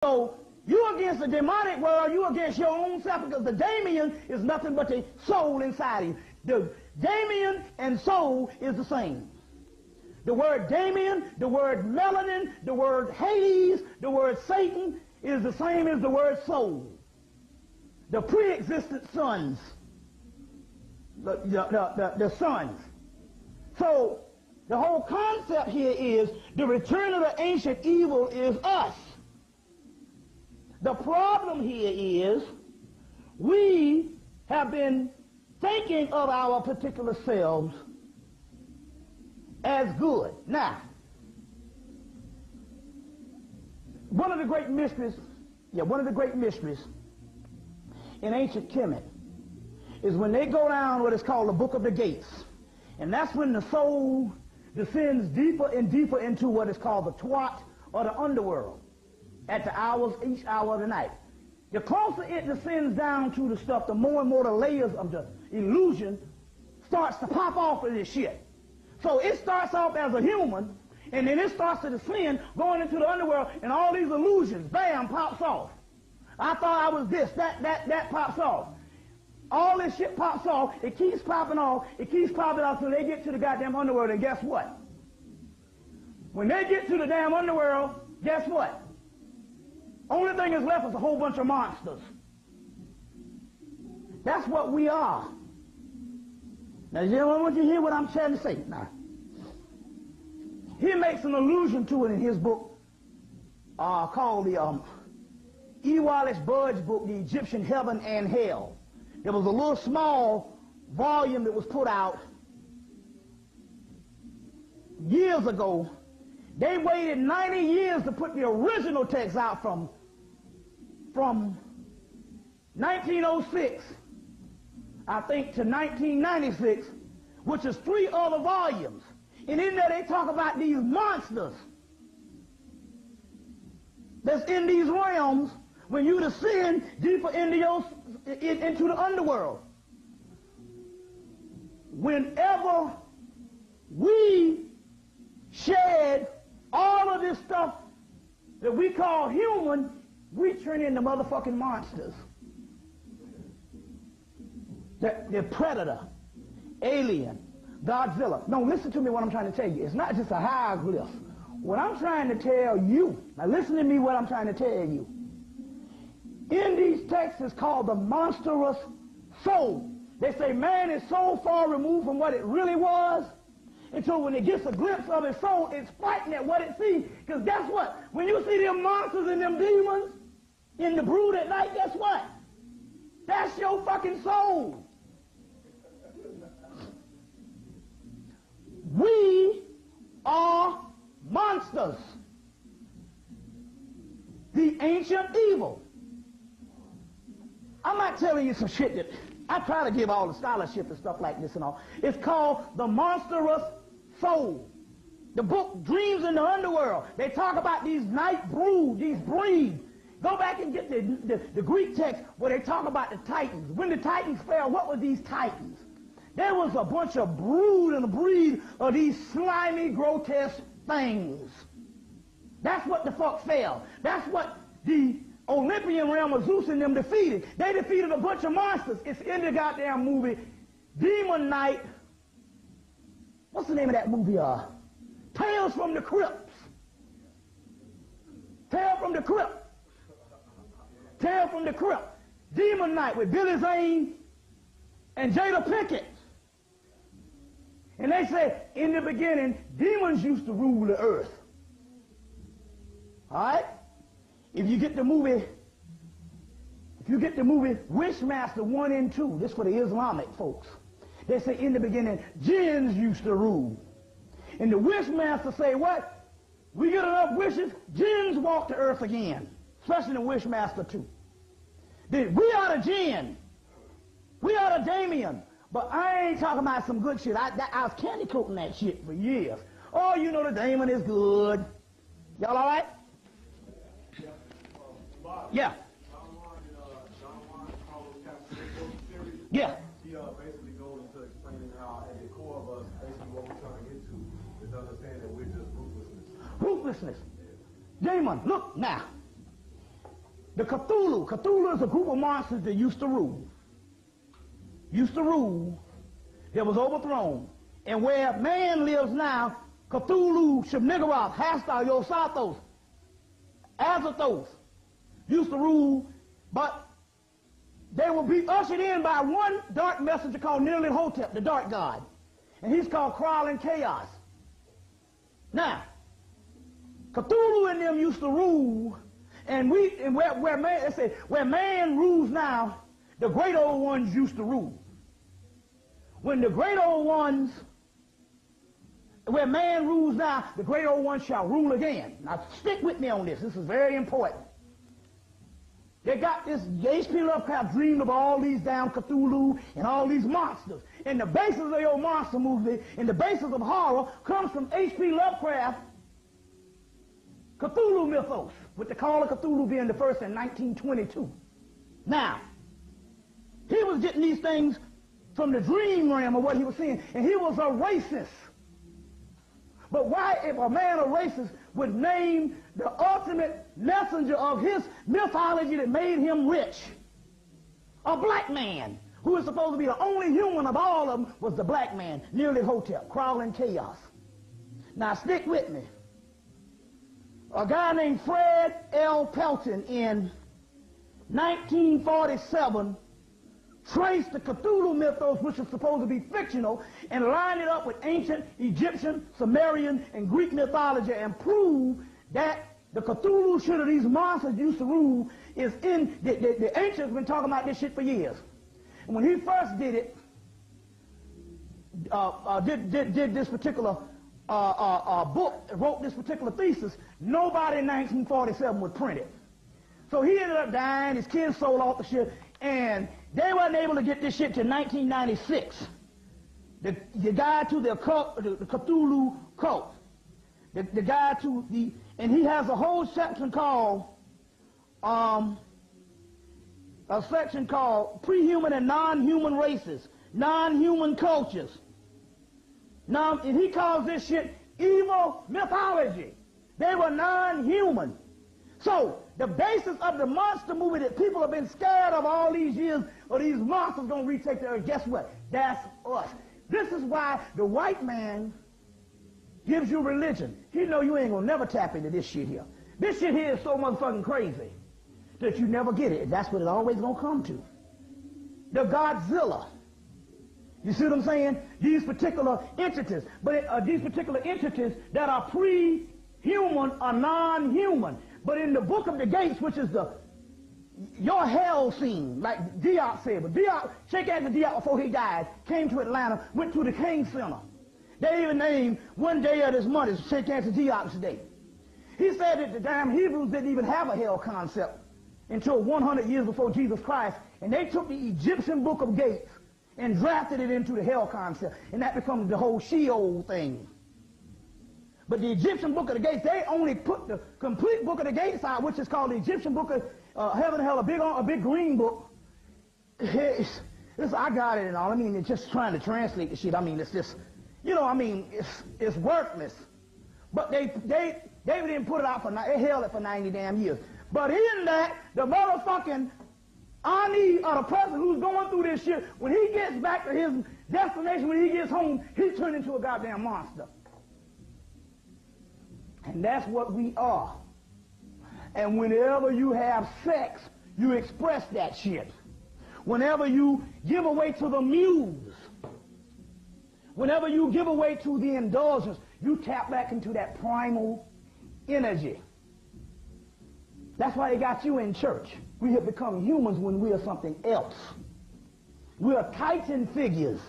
So you against the demonic world, you against your own self, because the Damien is nothing but the soul inside you. The Damien and soul is the same. The word Damien, the word melanin, the word Hades, the word Satan is the same as the word soul. The pre-existent sons, the sons. So the whole concept here is the return of the ancient evil is us. The problem here is we have been thinking of our particular selves as good. Now, one of the great mysteries in ancient Kemet is when they go down what is called the Book of the Gates. And that's when the soul descends deeper and deeper into what is called the Twat, or the underworld, at the hours, each hour of the night. The closer it descends down to the stuff, the more and more the layers of the illusion starts to pop off of this shit. So it starts off as a human, and then it starts to descend, going into the underworld, and all these illusions, bam, pops off. I thought I was this, that pops off. All this shit pops off, it keeps popping off, till they get to the goddamn underworld, and guess what? When they get to the damn underworld, guess what? Only thing that's left is a whole bunch of monsters. That's what we are. Now, you know, I want you to hear what I'm trying to say. Now, he makes an allusion to it in his book called the E. Wallace Budge book, The Egyptian Heaven and Hell. There was a little small volume that was put out years ago. They waited 90 years to put the original text out from 1906, I think, to 1996, which is 3 other volumes. And in there they talk about these monsters that's in these realms when you descend deeper into the underworld. Whenever we shed all of this stuff that we call human, we turn into motherfucking monsters. The predator, alien, Godzilla. No, listen to me what I'm trying to tell you. It's not just a hieroglyph. What I'm trying to tell you, now listen to me what I'm trying to tell you. In these texts is called the monstrous soul. They say man is so far removed from what it really was, until when it gets a glimpse of its soul, it's fighting at what it sees. Because guess what? When you see them monsters and them demons in the brood at night, guess what? That's your fucking soul. We are monsters. The ancient evil. I'm not telling you some shit that I try to give all the scholarship and stuff like this and all. It's called the Monstrous Soul. The book Dreams in the Underworld. They talk about these night brood, these breeds. Go back and get the Greek text where they talk about the Titans. When the Titans fell, what were these Titans? There was a bunch of brood and a breed of these slimy, grotesque things. That's what the fuck fell. That's what the Olympian realm of Zeus and them defeated. They defeated a bunch of monsters. It's in the goddamn movie Demon Knight. What's the name of that movie? Tales from the Crypts. Tale from the Crypt. Tale from the Crypt. Demon Knight with Billy Zane and Jada Pinkett. And they say, in the beginning, demons used to rule the earth. All right? If you get the movie Wishmaster 1 and 2, this for the Islamic folks. They say in the beginning, jinns used to rule. And the Wishmaster say what? We get enough wishes, jinns walk the earth again. Especially in Wishmaster 2. We are the jinn. We are the Damien. But I ain't talking about some good shit. I was candy coating that shit for years. Oh, you know the Damien is good. Y'all all right? Yeah. Yeah. He basically goes into explaining how at the core of us, basically what we're trying to get to is understand that we're just ruthlessness. Ruthlessness. Damon, look now. The Cthulhu. Cthulhu is a group of monsters that used to rule. That was overthrown. And where man lives now, Cthulhu, Shub-Niggurath, Hastar, Yosathos, Azathoth used to rule, but they will be ushered in by one dark messenger called Hotep, the dark god. And he's called Crawling Chaos. Now, Cthulhu and them used to rule, and where man rules now, the great old ones used to rule. When the great old ones, where man rules now, the great old ones shall rule again. Now stick with me on this. This is very important. They got this, H.P. Lovecraft dreamed of all these damn Cthulhu and all these monsters. And the basis of your monster movie and the basis of horror comes from H.P. Lovecraft Cthulhu mythos, with the Call of Cthulhu being the first in 1922. Now, he was getting these things from the dream realm of what he was seeing, and he was a racist. But why, if a man, a racist, would name the ultimate messenger of his mythology that made him rich, a black man, who is supposed to be the only human of all of them, was the black man, nearly Hotep, Crawling Chaos. Now stick with me. A guy named Fred L. Pelton in 1947 traced the Cthulhu mythos, which is supposed to be fictional, and lined it up with ancient Egyptian, Sumerian, and Greek mythology and proved that the Cthulhu shit of these monsters used to rule is in, the ancients have been talking about this shit for years. And when he first did it, did this particular book, wrote this particular thesis, nobody in 1947 would print it. So he ended up dying, his kids sold off the shit, and they weren't able to get this shit till 1996. The guy to the Cthulhu cult, the guy to the, and he has a whole section called, Pre-Human and Non-Human Races, Non-Human Cultures. Now, and he calls this shit evil mythology. They were non-human. So, the basis of the monster movie that people have been scared of all these years, or these monsters gonna retake the earth, guess what? That's us. This is why the white man gives you religion. He know you ain't gonna never tap into this shit here. This shit here is so motherfucking crazy that you never get it. That's what it always gonna come to. The Godzilla. You see what I'm saying? These particular entities, but these particular entities that are pre-human are non-human. But in the Book of the Gates, which is your hell scene, like Diop said, but Diop, Sheikh Anta Diop, before he died, came to Atlanta, went to the King Center. They even named one day of this month as Sheikh Anta Diop's day. He said that the damn Hebrews didn't even have a hell concept until 100 years before Jesus Christ, and they took the Egyptian Book of Gates and drafted it into the hell concept, and that becomes the whole Sheol thing. But the Egyptian Book of the Gates, they only put the complete Book of the Gates out, which is called the Egyptian Book of Heaven and Hell, a big green book. I got it and all. I mean, it's just trying to translate the shit. I mean, it's just, you know, I mean, it's worthless. But they didn't put it out they held it for 90 damn years. But in that, the motherfucking Ani, or the person who's going through this shit, when he gets back to his destination, when he gets home, he turned into a goddamn monster. And that's what we are. And whenever you have sex, you express that shit. Whenever you give away to the muse, whenever you give away to the indulgence, you tap back into that primal energy. That's why they got you in church. We have become humans when we are something else. We are Titan figures.